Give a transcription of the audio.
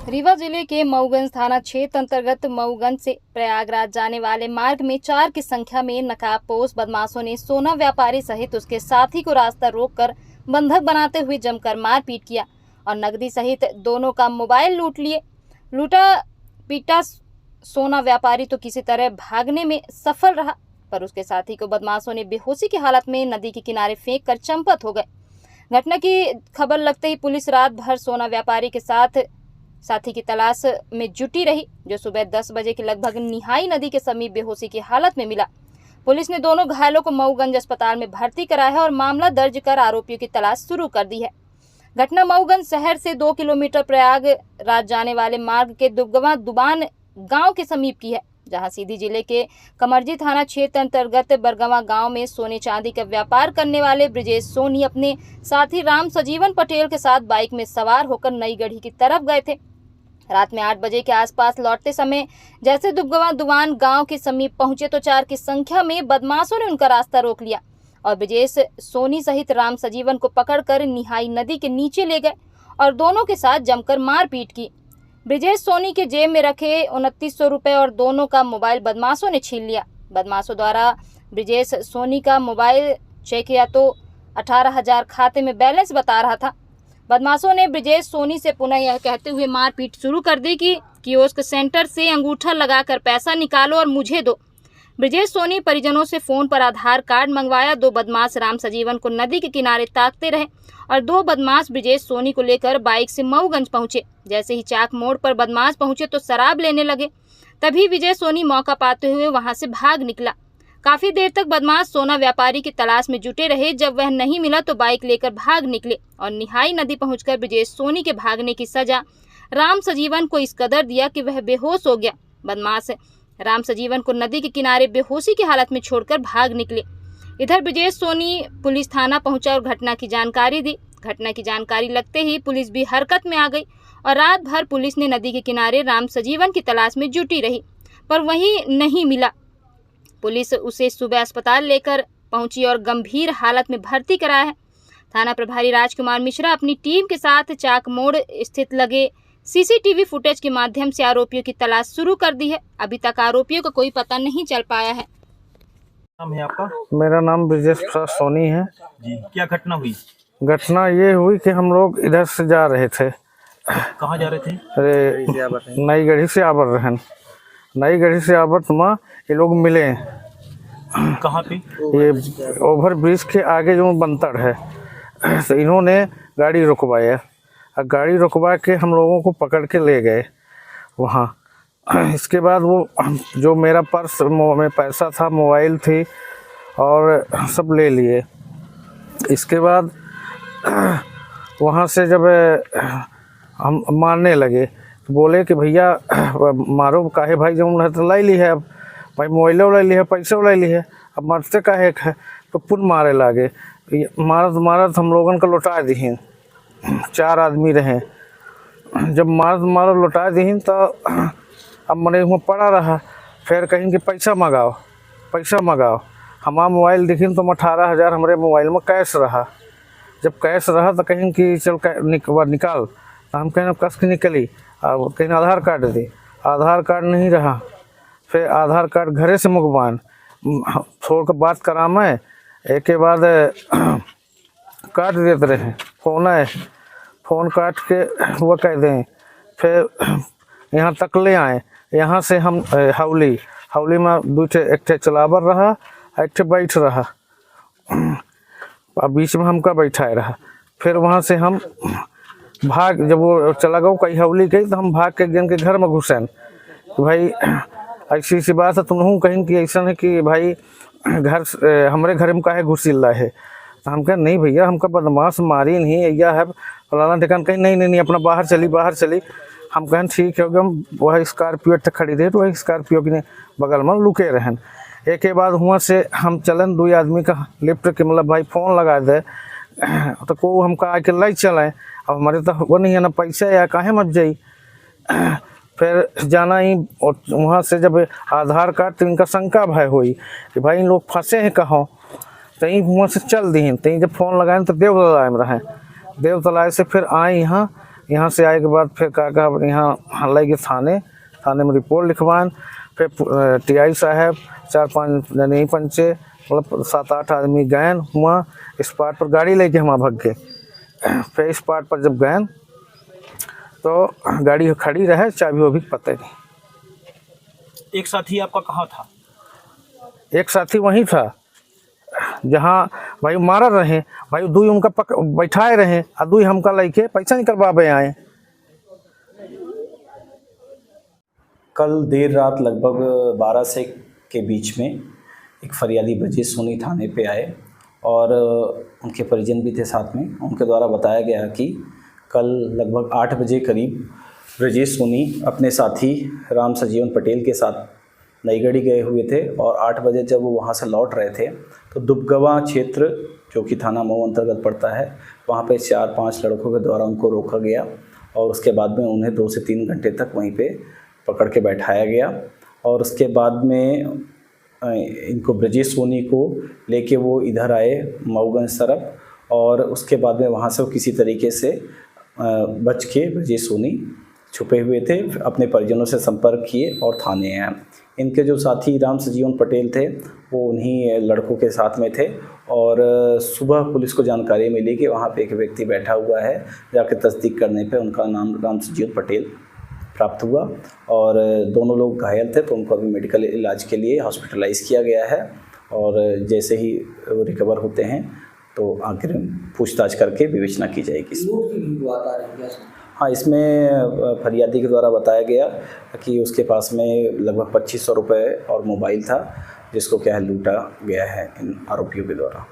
रीवा जिले के मऊगंज थाना क्षेत्र अंतर्गत मऊगंज से प्रयागराज जाने वाले मार्ग में 4 की संख्या में नकाबपोश बदमाशों ने सोना व्यापारी सहित उसके साथी को रास्ता रोककर बंधक बनाते हुए जमकर मारपीट किया और नकदी सहित दोनों का मोबाइल लूट लिए। लूटा पीटा सोना व्यापारी तो किसी तरह भागने में सफल रहा, पर उसके साथी को बदमाशों ने बेहोशी की हालत में नदी के किनारे फेंक कर चंपत हो गए। घटना की खबर लगते ही पुलिस रात भर सोना व्यापारी के साथी की तलाश में जुटी रही, जो सुबह 10 बजे के लगभग निहाई नदी के समीप बेहोशी की हालत में मिला। पुलिस ने दोनों घायलों को मऊगंज अस्पताल में भर्ती कराया है और मामला दर्ज कर आरोपियों की तलाश शुरू कर दी है। घटना मऊगंज शहर से 2 किलोमीटर प्रयागराज जाने वाले मार्ग के दुबगवा दुबान गांव के समीप की है, जहां सीधी जिले के कमरजी थाना क्षेत्र अंतर्गत बरगवा गांव में सोने चांदी का व्यापार करने वाले ब्रिजेश सोनी अपने साथी राम सजीवन पटेल के साथ बाइक में सवार होकर नई गढ़ी की तरफ गए थे। रात में 8 बजे के आसपास लौटते समय जैसे दुबगवा दुबान गांव के समीप पहुंचे तो 4 की संख्या में बदमाशों ने उनका रास्ता रोक लिया और ब्रिजेश सोनी सहित राम सजीवन को पकड़कर निहाई नदी के नीचे ले गए और दोनों के साथ जमकर मारपीट की। ब्रिजेश सोनी के जेब में रखे 2900 रुपए और दोनों का मोबाइल बदमाशों ने छीन लिया। बदमाशों द्वारा ब्रिजेश सोनी का मोबाइल चेक किया तो 18,000 खाते में बैलेंस बता रहा था। बदमाशों ने ब्रिजेश सोनी से पुनः यह कहते हुए मारपीट शुरू कर दी कि कियोस्क सेंटर से अंगूठा लगाकर पैसा निकालो और मुझे दो। ब्रिजेश सोनी परिजनों से फोन पर आधार कार्ड मंगवाया। 2 बदमाश राम सजीवन को नदी के किनारे ताकते रहे और 2 बदमाश ब्रिजेश सोनी को लेकर बाइक से मऊगंज पहुंचे। जैसे ही चाक मोड़ पर बदमाश पहुंचे तो शराब लेने लगे। तभी विजय सोनी मौका पाते हुए वहां से भाग निकला। काफी देर तक बदमाश सोना व्यापारी की तलाश में जुटे रहे। जब वह नहीं मिला तो बाइक लेकर भाग निकले और निहाई नदी पहुंचकर ब्रिजेश सोनी के भागने की सजा राम सजीवन को इस कदर दिया कि वह बेहोश हो गया। बदमाश राम सजीवन को नदी के किनारे बेहोशी की हालत में छोड़कर भाग निकले। इधर ब्रिजेश सोनी पुलिस थाना पहुंचा और घटना की जानकारी दी। घटना की जानकारी लगते ही पुलिस भी हरकत में आ गई और रात भर पुलिस ने नदी के किनारे राम सजीवन की तलाश में जुटी रही, पर वहीं नहीं मिला। पुलिस उसे सुबह अस्पताल लेकर पहुंची और गंभीर हालत में भर्ती कराया है। थाना प्रभारी राजकुमार मिश्रा अपनी टीम के साथ चाक मोड़ स्थित लगे सीसीटीवी फुटेज के माध्यम से आरोपियों की तलाश शुरू कर दी है। अभी तक आरोपियों का कोई पता नहीं चल पाया है। नाम है आपका? मेरा नाम ब्रिजेश प्रसाद सोनी है जी। क्या घटना हुई? घटना ये हुई कि हम लोग इधर से जा रहे थे। कहाँ जा रहे थे? अरे नई गढ़ी से आबर रहन, नई गढ़ी से आबर तुमा ये लोग मिले। कहाँ पे? ये ओवर ब्रिज के आगे जो बनतर है, तो इन्होंने गाड़ी रुकवाया और गाड़ी रुकवा के हम लोगों को पकड़ के ले गए वहाँ। इसके बाद वो जो मेरा पर्स में पैसा था, मोबाइल थी और सब ले लिए। इसके बाद वहाँ से जब हम मारने लगे तो बोले कि भैया मारो काहे भाई, जो है तो लाई ली है, अब भाई मोबाइल लाई ली है, पैसे लाई ली है, अब मरते काहे है। तो पुन मारे लागे, मारत हम लोगन का लौटा दी। 4 आदमी रहे। जब मारत लौटा दी तो अब मने वहाँ पड़ा रहा। फिर कहीं कि पैसा मंगाओ। हमारा मोबाइल दिखी तो 18,000 हमारे मोबाइल में कैश रहा। जब कैश रहा तो कहीं कि चल निकाल, तो हम कहें कस के निकली। और कहीं आधार कार्ड दी, आधार कार्ड नहीं रहा। फिर आधार कार्ड घरे से मुगवान छोड़ कर बात करा मैं, एक के बाद काट देते रहे। फ़ोन काट के वो कह दें। फिर यहाँ तक ले आए। यहाँ से हम हौली में 2 एक ठे चलावर रहा, एक ठे बैठ रहा, और बीच में हमका बैठाए रहा। फिर वहाँ से हम जब वो चला गया कहीं हौली गई तो हम भाग के गेन के घर में घुसन कि भाई ऐसी सी बात है, तुम कहीं कि ऐसा है कि भाई हमारे घर में काहे घुसिल रहा है। तो हम कहें नहीं भैया, हमका बदमाश मारी नहीं अय्या है फलाना ठिकान। कहीं नहीं अपना बाहर चली। हम कहें ठीक है। हम वह स्कॉर्पियो तक खड़ी रहे तो वही स्कॉर्पियो के बगल में लुके रहन। एक के बाद हुआ से हम चलन 2 आदमी का लिफ्ट के मतलब भाई फ़ोन लगा दे तो को हमका आके लाई चलाएँ। अब हमारे तो वो नहीं है ना पैसा या काहे मत जाई। फिर जाना ही और वहाँ से जब आधार कार्ड तो इनका शंका भय हुई कि भाई इन लोग फंसे हैं कहाँ। तहीं वहाँ से चल दी। तहीं जब फ़ोन लगाए तो देवतलाय में रहें। देवतलाय से फिर आए यहाँ यहाँ से आए के बाद फिर कहा यहाँ ले गए थाने में रिपोर्ट लिखवाएं। फिर टीआई साहब 4-5 जने पंचे मतलब 7-8 आदमी गए हुआ स्पॉट पर, गाड़ी लेके हम भाग गए। फिर स्पॉट पर जब गए तो गाड़ी खड़ी रहे, चाबी वो भी पता नहीं। एक साथी आपका कहाँ था? एक साथी वहीं था जहाँ भाई मारा रहे, भाई दुई उनका बैठाए रहे आ दुई हमका लेके पैसा निकलवावे आए। कल देर रात लगभग 12 से के बीच में एक फरियादी ब्रजेश सोनी थाने पे आए और उनके परिजन भी थे साथ में। उनके द्वारा बताया गया कि कल लगभग 8 बजे करीब ब्रजेश सोनी अपने साथी राम सजीवन पटेल के साथ नईगढ़ी गए हुए थे और 8 बजे जब वो वहाँ से लौट रहे थे तो दुबगवा क्षेत्र जो कि थाना मऊ अंतर्गत पड़ता है, वहाँ पे 4-5 लड़कों के द्वारा उनको रोका गया और उसके बाद में उन्हें 2 से 3 घंटे तक वहीं पे पकड़ के बैठाया गया। और उसके बाद में इनको ब्रजेश सोनी को लेके वो इधर आए मऊगंज तरफ और उसके बाद में वहाँ से वो किसी तरीके से बच के ब्रजेश सोनी छुपे हुए थे, अपने परिजनों से संपर्क किए और थाने आए। इनके जो साथी राम सजीवन पटेल थे वो उन्हीं लड़कों के साथ में थे और सुबह पुलिस को जानकारी मिली कि वहाँ पे एक व्यक्ति बैठा हुआ है। जाके तस्दीक करने पे उनका नाम राम सजीवन पटेल प्राप्त हुआ और दोनों लोग घायल थे तो उनको अभी मेडिकल इलाज के लिए हॉस्पिटलाइज किया गया है और जैसे ही वो रिकवर होते हैं तो आखिर पूछताछ करके विवेचना की जाएगी। हाँ, इसमें फरियादी के द्वारा बताया गया कि उसके पास में लगभग 2500 रुपये और मोबाइल था जिसको क्या है लूटा गया है इन आरोपियों के द्वारा।